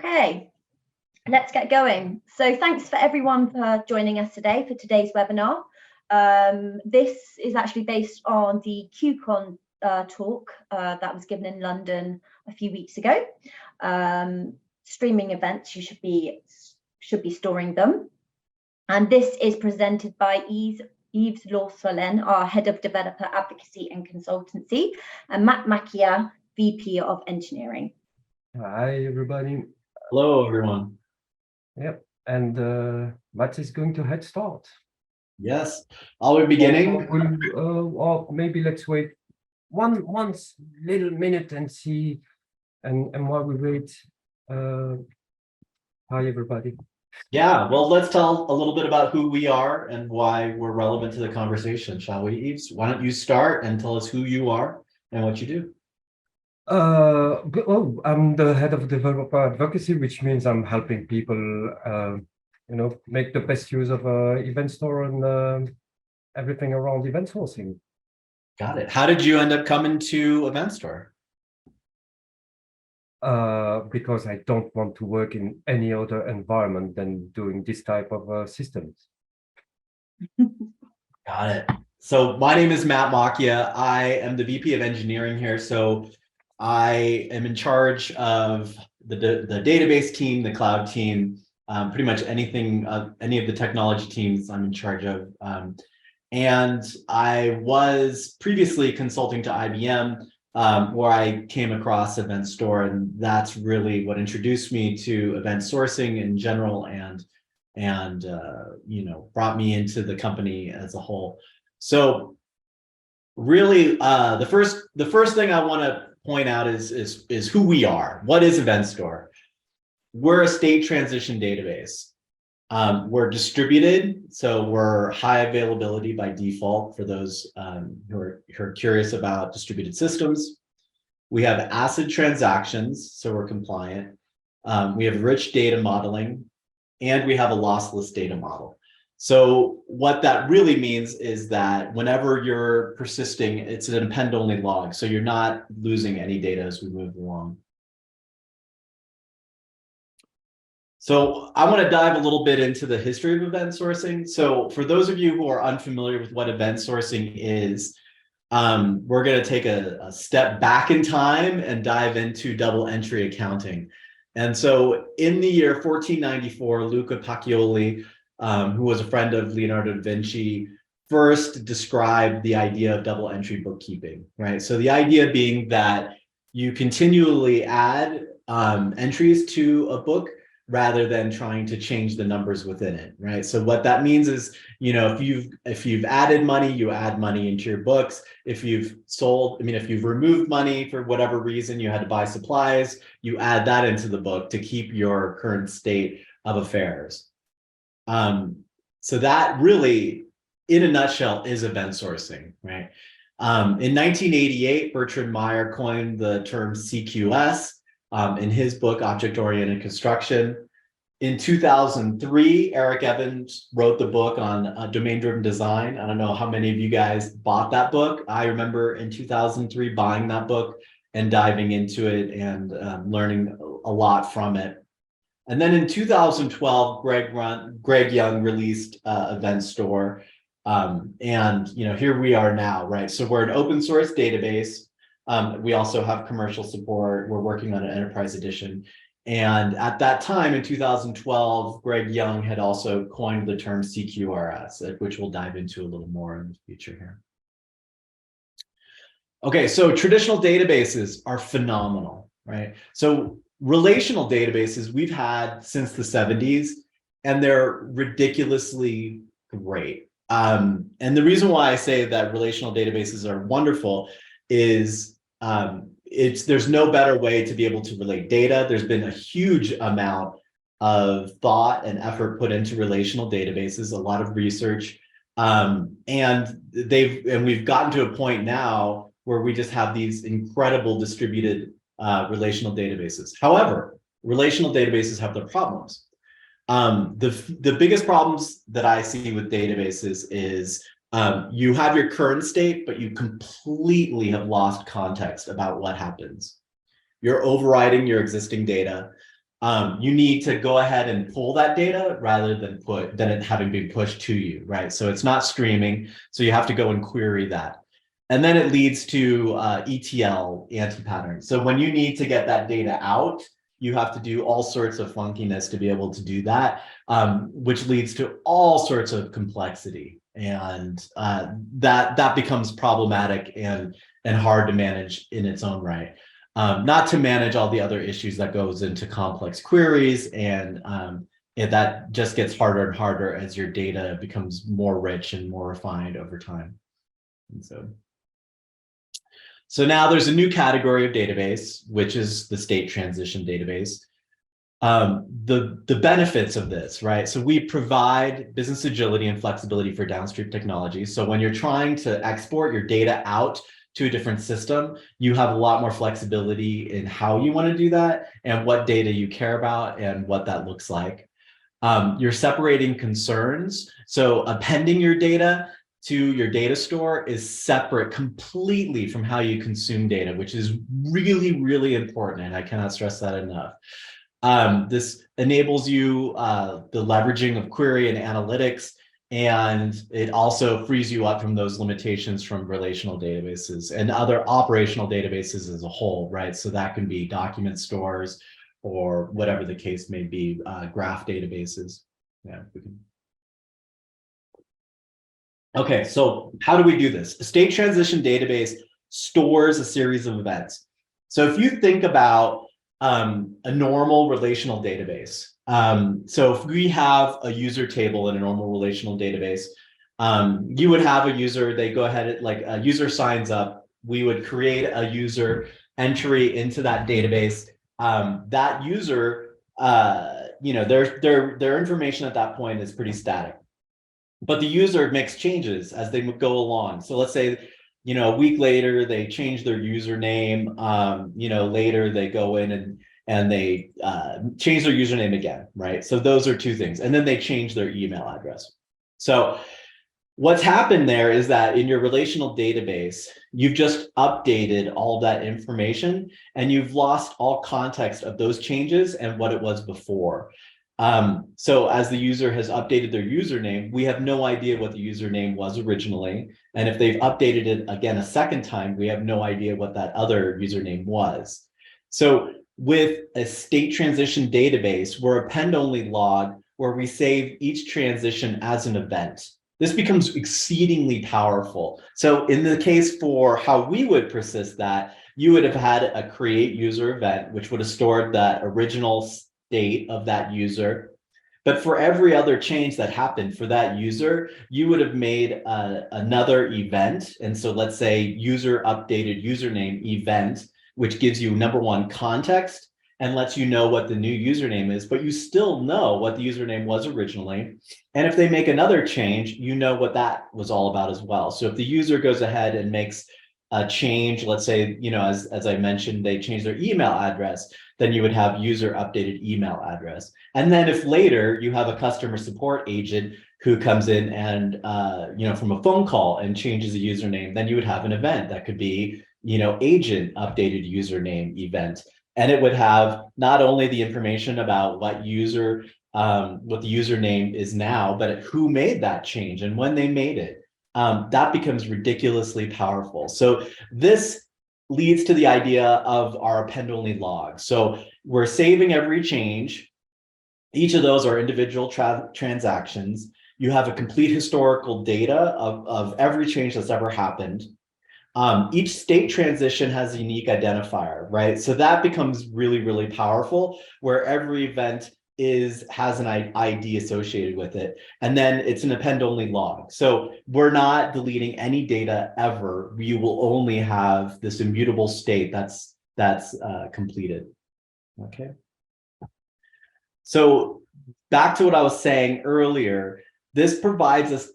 Okay, let's get going. So thanks for everyone for joining us today for today's webinar. This is actually based on the QCon talk that was given in London a few weeks ago. Streaming events, you should be storing them. And this is presented by Yves Lawsolen, our Head of Developer Advocacy and Consultancy, and Matt Macchia, VP of Engineering. Hi, everybody. Hello, everyone. Yep, and Matt is going to head start. Yes, are we beginning? Or maybe let's wait one little minute and see, and while we wait, hi, everybody. Yeah, well, let's tell a little bit about who we are and why we're relevant to the conversation, shall we, Yves? Why don't you start and tell us who you are and what you do? I'm the head of developer advocacy, which means I'm helping people, make the best use of event store and everything around event sourcing. Got it. How did you end up coming to Event Store? Because I don't want to work in any other environment than doing this type of systems. Got it. So my name is Matt Macchia. I am the VP of Engineering here. So I am in charge of the database team, the cloud team, pretty much anything, any of the technology teams I'm in charge of. And I was previously consulting to IBM, where I came across Event Store, and that's really what introduced me to event sourcing in general, and brought me into the company as a whole. So really, the first thing I want to point out is who we are. What is Event Store? We're a state transition database. We're distributed, so we're high availability by default for those who are curious about distributed systems. We have ACID transactions, so we're compliant. We have rich data modeling, and we have a lossless data model. So what that really means is that whenever you're persisting, it's an append-only log, so you're not losing any data as we move along. So I want to dive a little bit into the history of event sourcing. So for those of you who are unfamiliar with what event sourcing is, we're going to take a step back in time and dive into double entry accounting. And so in the year 1494, Luca Pacioli, who was a friend of Leonardo da Vinci, first described the idea of double entry bookkeeping, right? So the idea being that you continually add entries to a book rather than trying to change the numbers within it, right? So what that means is, if you've added money, you add money into your books. If you've if you've removed money for whatever reason, you had to buy supplies, you add that into the book to keep your current state of affairs. So that really, in a nutshell, is event sourcing, right? In 1988, Bertrand Meyer coined the term CQS in his book, Object-Oriented Construction. In 2003, Eric Evans wrote the book on domain-driven design. I don't know how many of you guys bought that book. I remember in 2003 buying that book and diving into it and learning a lot from it. And then in 2012, Greg Young released Event Store. Here we are now, right? So we're an open source database. We also have commercial support. We're working on an enterprise edition. And at that time in 2012, Greg Young had also coined the term CQRS, which we'll dive into a little more in the future here. Okay, so traditional databases are phenomenal, right? So relational databases we've had since the 70s, and they're ridiculously great. And the reason why I say that relational databases are wonderful is there's no better way to be able to relate data. There's been a huge amount of thought and effort put into relational databases, a lot of research, and we've gotten to a point now where we just have these incredible distributed relational databases. However, relational databases have their problems. The biggest problems that I see with databases is you have your current state, but you completely have lost context about what happens. You're overriding your existing data. you need to go ahead and pull that data rather than it having been pushed to you, right? So it's not streaming, so you have to go and query that. And then it leads to ETL, anti-pattern. So when you need to get that data out, you have to do all sorts of funkiness to be able to do that, which leads to all sorts of complexity. And that becomes problematic and hard to manage in its own right. Not to manage all the other issues that goes into complex queries, and that just gets harder and harder as your data becomes more rich and more refined over time. And so now there's a new category of database, which is the state transition database. The benefits of this, right? So we provide business agility and flexibility for downstream technology. So when you're trying to export your data out to a different system, you have a lot more flexibility in how you want to do that and what data you care about and what that looks like. You're separating concerns. So appending your data to your data store is separate completely from how you consume data, which is really, really important. And I cannot stress that enough. This enables you the leveraging of query and analytics, and it also frees you up from those limitations from relational databases and other operational databases as a whole, right? So that can be document stores or whatever the case may be, graph databases. Yeah, we can. Okay, so how do we do this? A state transition database stores a series of events. So if you think about a normal relational database, so if we have a user table in a normal relational database, you would have a user, they go ahead, like a user signs up, we would create a user entry into that database. That user, their information at that point is pretty static. But the user makes changes as they go along. So let's say, a week later, they change their username. Later they go in and they change their username again, right? So those are two things. And then they change their email address. So what's happened there is that in your relational database, you've just updated all that information and you've lost all context of those changes and what it was before. So as the user has updated their username, we have no idea what the username was originally. And if they've updated it again a second time, we have no idea what that other username was. So with a state transition database, we're append-only log where we save each transition as an event. This becomes exceedingly powerful. So in the case for how we would persist that, you would have had a create user event, which would have stored that original state of that user. But for every other change that happened for that user, you would have made another event. And so let's say user updated username event, which gives you number one context and lets you know what the new username is, but you still know what the username was originally. And if they make another change, you know what that was all about as well. So if the user goes ahead and makes a change, let's say, as I mentioned, they change their email address, then you would have user updated email address. And then if later you have a customer support agent who comes in and, from a phone call and changes a username, then you would have an event that could be, agent updated username event. And it would have not only the information about what the username is now, but who made that change and when they made it. That becomes ridiculously powerful. So this leads to the idea of our append-only log. So we're saving every change. Each of those are individual transactions. You have a complete historical data of every change that's ever happened. Each state transition has a unique identifier, right? So that becomes really, really powerful, where every event has an ID associated with it. And then it's an append-only log. So we're not deleting any data ever. You will only have this immutable state that's completed. Okay. So back to what I was saying earlier, this provides us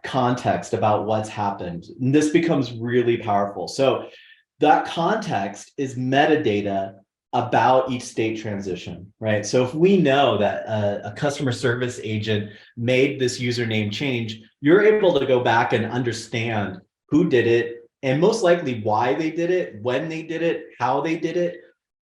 context about what's happened. And this becomes really powerful. So that context is metadata about each state transition, right? So if we know that a customer service agent made this username change, you're able to go back and understand who did it, and most likely why they did it, when they did it, how they did it.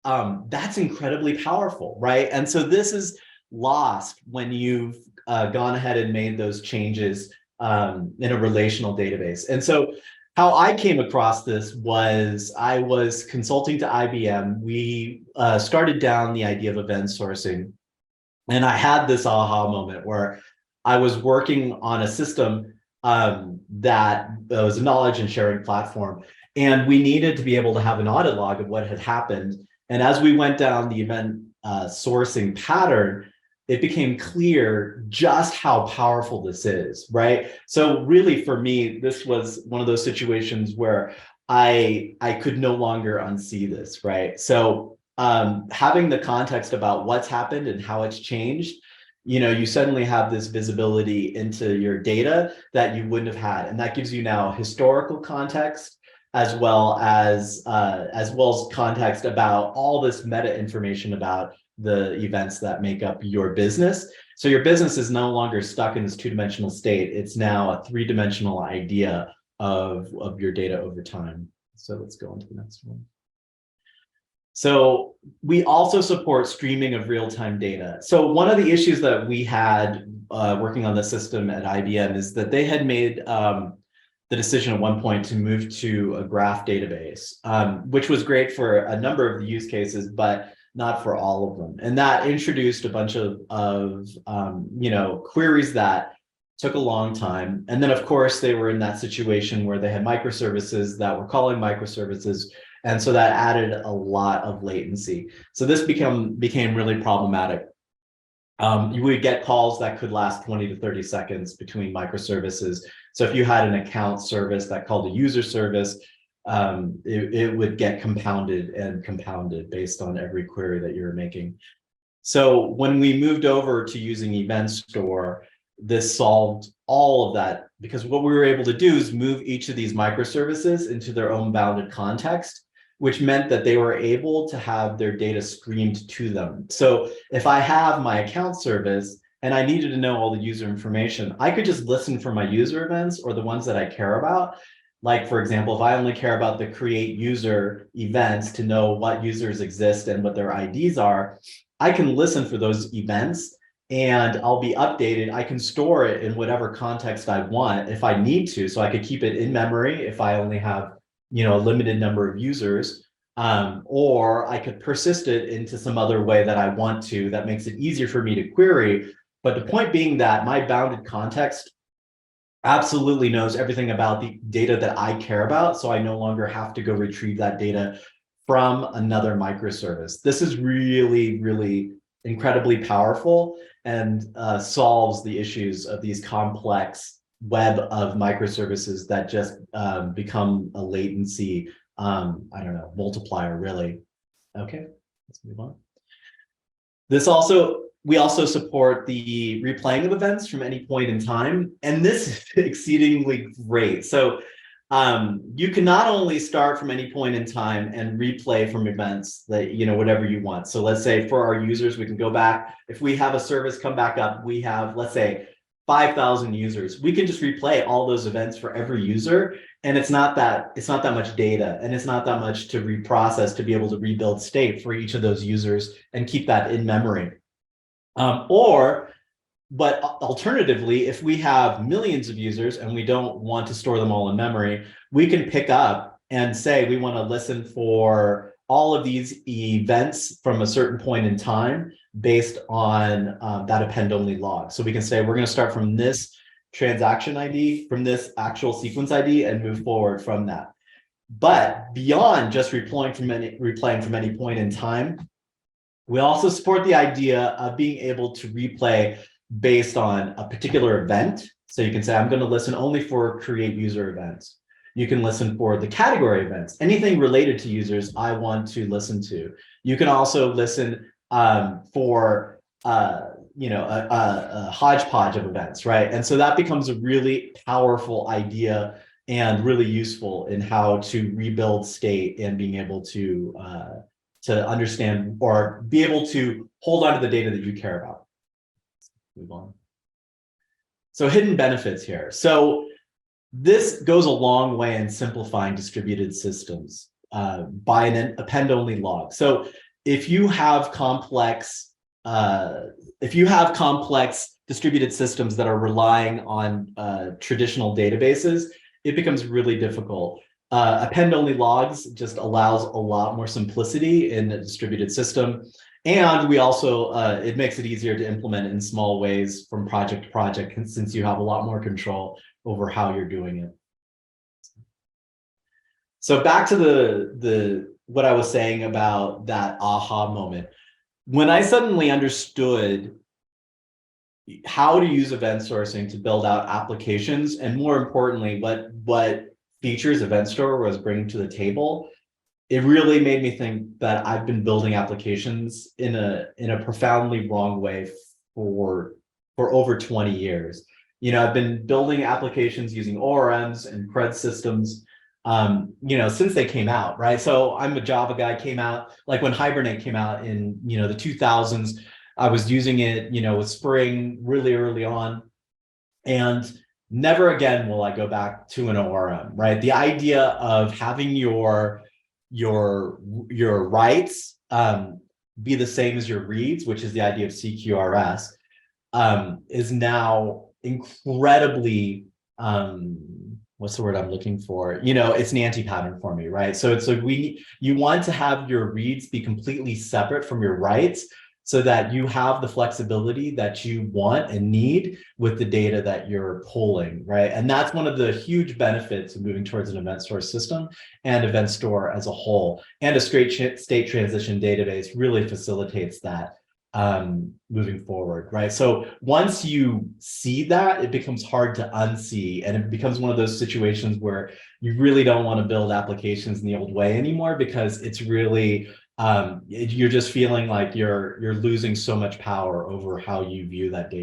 that's incredibly powerful, right? And so this is lost when you've gone ahead and made those changes in a relational database. And so how I came across this was I was consulting to IBM. We started down the idea of event sourcing. And I had this aha moment where I was working on a system that was a knowledge and sharing platform. And we needed to be able to have an audit log of what had happened. And as we went down the event sourcing pattern, it became clear just how powerful this is, right? So really for me, this was one of those situations where I could no longer unsee this, right? So having the context about what's happened and how it's changed, you suddenly have this visibility into your data that you wouldn't have had. And that gives you now historical context as well as context about all this meta information about the events that make up your business. So your business is no longer stuck in this two-dimensional state. It's now a three-dimensional idea of your data over time. So let's go on to the next one. So we also support streaming of real-time data. So one of the issues that we had working on the system at IBM is that they had made the decision at one point to move to a graph database, which was great for a number of the use cases, but not for all of them. And that introduced a bunch of queries that took a long time. And then of course they were in that situation where they had microservices that were calling microservices. And so that added a lot of latency. So this became really problematic. You would get calls that could last 20 to 30 seconds between microservices. So if you had an account service that called a user service, it would get compounded and compounded based on every query that you're making. So when we moved over to using Event Store, this solved all of that, because what we were able to do is move each of these microservices into their own bounded context, which meant that they were able to have their data streamed to them. So if I have my account service and I needed to know all the user information, I could just listen for my user events or the ones that I care about. Like, for example, if I only care about the create user events to know what users exist and what their IDs are, I can listen for those events and I'll be updated. I can store it in whatever context I want if I need to. So I could keep it in memory if I only have a limited number of users, or I could persist it into some other way that I want to that makes it easier for me to query. But the point being that my bounded context absolutely knows everything about the data that I care about, so I no longer have to go retrieve that data from another microservice. This is really, really incredibly powerful and solves the issues of these complex web of microservices that just become a latency, multiplier, really. Okay, let's move on. We also support the replaying of events from any point in time, and this is exceedingly great. So you can not only start from any point in time and replay from events that, whatever you want. So let's say for our users, we can go back. If we have a service come back up, we have, let's say, 5,000 users. We can just replay all those events for every user. And it's not that much data, and it's not that much to reprocess to be able to rebuild state for each of those users and keep that in memory. But alternatively, if we have millions of users and we don't want to store them all in memory, we can pick up and say we want to listen for all of these events from a certain point in time based on that append-only log. So we can say we're going to start from this transaction ID, from this actual sequence ID, and move forward from that. But beyond just replaying from any point in time, we also support the idea of being able to replay based on a particular event. So you can say, I'm going to listen only for create user events. You can listen for the category events, anything related to users I want to listen to. You can also listen for a hodgepodge of events, right? And so that becomes a really powerful idea and really useful in how to rebuild state and being able to understand or be able to hold on to the data that you care about. Move on. So hidden benefits here. So this goes a long way in simplifying distributed systems by an append-only log. So if you have complex distributed systems that are relying on traditional databases, it becomes really difficult. Append-only logs just allows a lot more simplicity in a distributed system. And we also, it makes it easier to implement in small ways from project to project, since you have a lot more control over how you're doing it. So back to what I was saying about that aha moment. When I suddenly understood how to use event sourcing to build out applications, and more importantly, what features Event Store was bringing to the table, it really made me think that I've been building applications in a profoundly wrong way for over 20 years. You know, I've been building applications using ORMs and CRUD systems, you know, since they came out, right? So I'm a Java guy, came out, like when Hibernate came out in, you know, the 2000s, I was using it, you know, with Spring really early on, and never again will I go back to an ORM, right? The idea of having your writes be the same as your reads, which is the idea of CQRS, is now incredibly what's the word I'm looking for? You know, it's an anti-pattern for me, right? So it's like you want to have your reads be completely separate from your writes, so that you have the flexibility that you want and need with the data that you're pulling, right? And that's one of the huge benefits of moving towards an event source system and Event Store as a whole. And a straight state transition database really facilitates that moving forward, right? So once you see that, it becomes hard to unsee, and it becomes one of those situations where you really don't want to build applications in the old way anymore, because it's really you're just feeling like you're losing so much power over how you view that data.